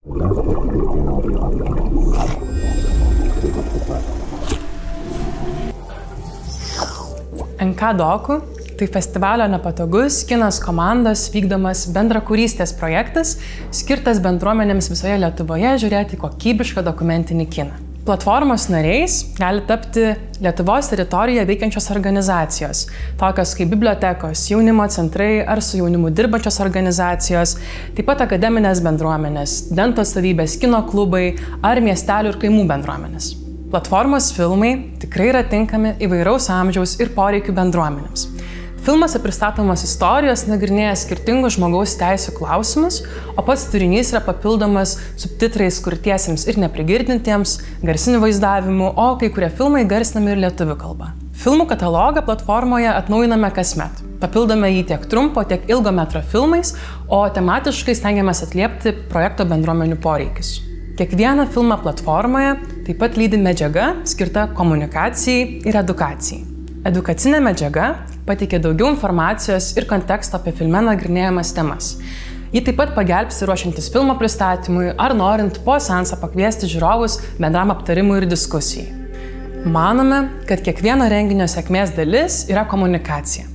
NK Doku tai festivalio Nepatogus kinas komandos vykdomas bendrakūrystės projektas, skirtas bendruomenėms visoje Lietuvoje žiūrėti kokybišką dokumentinį kiną. Platformos nariais gali tapti Lietuvos teritorijoje veikiančios organizacijos, tokios kaip bibliotekos, jaunimo centrai ar su jaunimu dirbančios organizacijos, taip pat akademinės bendruomenės, studentų atstovybės, kino klubai ar miestelių ir kaimų bendruomenės. Platformos filmai tikrai yra tinkami įvairaus amžiaus ir poreikių bendruomenėms. Filmuose pristatomos istorijos nagrinėja skirtingus žmogaus teisių klausimus, o pats turinys yra papildomas subtitrais kurtiesiems ir neprigirdintiems, garsiniu vaizdavimu, o kai kurie filmai garsinami ir lietuvių kalba. Filmų katalogą platformoje atnaujiname kasmet. Papildome jį tiek trumpo, tiek ilgo metro filmais, o tematiškai stengiamės atliepti projekto bendruomenių poreikius. Kiekvieną filmą platformoje taip pat lydi medžiaga skirta komunikacijai ir edukacijai. Edukacinė medžiaga pateikia daugiau informacijos ir konteksto apie filme nagrinėjamas temas. Ji taip pat pagelbsti ruošiantis filmo pristatymui ar norint po seansą pakviesti žiūrovus bendram aptarimui ir diskusijai. Manome, kad kiekvieno renginio sėkmės dalis yra komunikacija.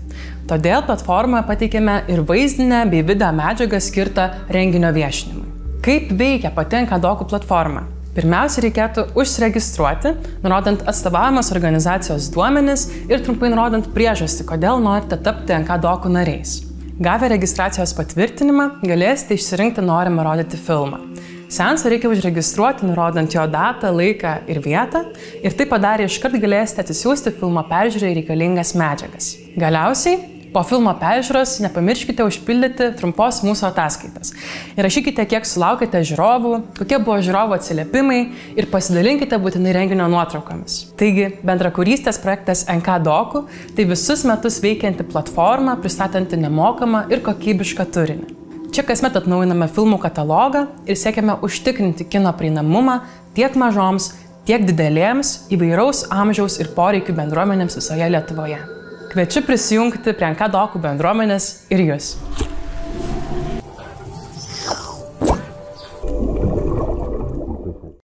Todėl platformoje pateikėme ir vaizdinę bei video medžiagą skirtą renginio viešinimui. Kaip veikia pati NK Doku platforma? Pirmiausia, reikėtų užsiregistruoti, nurodant atstovaujamos organizacijos duomenis ir trumpai nurodant priežastį, kodėl norite tapti NK Doku nariais. Gavę registracijos patvirtinimą, galėsite išsirinkti norimą rodyti filmą. Seansą reikia užregistruoti, nurodant jo datą, laiką ir vietą, ir tai padarę iškart galėsite atsisiųsti filmo peržiūrai reikalingas medžiagas. Galiausiai, po filmo peržiūros nepamirškite užpildyti trumpos mūsų ataskaitas. Įrašykite, kiek sulaukite žiūrovų, kokie buvo žiūrovų atsiliepimai ir pasidalinkite būtinai renginio nuotraukomis. Taigi, bendrakūrystės projektas NK Doku tai visus metus veikianti platforma, pristatanti nemokamą ir kokybišką turinį. Čia kasmet atnaujiname filmų katalogą ir siekiame užtikrinti kino prieinamumą tiek mažoms, tiek didelėms, įvairaus amžiaus ir poreikių bendruomenėms visoje Lietuvoje. Kviečiu prisijungti prie NK Doku bendruomenės ir jūs.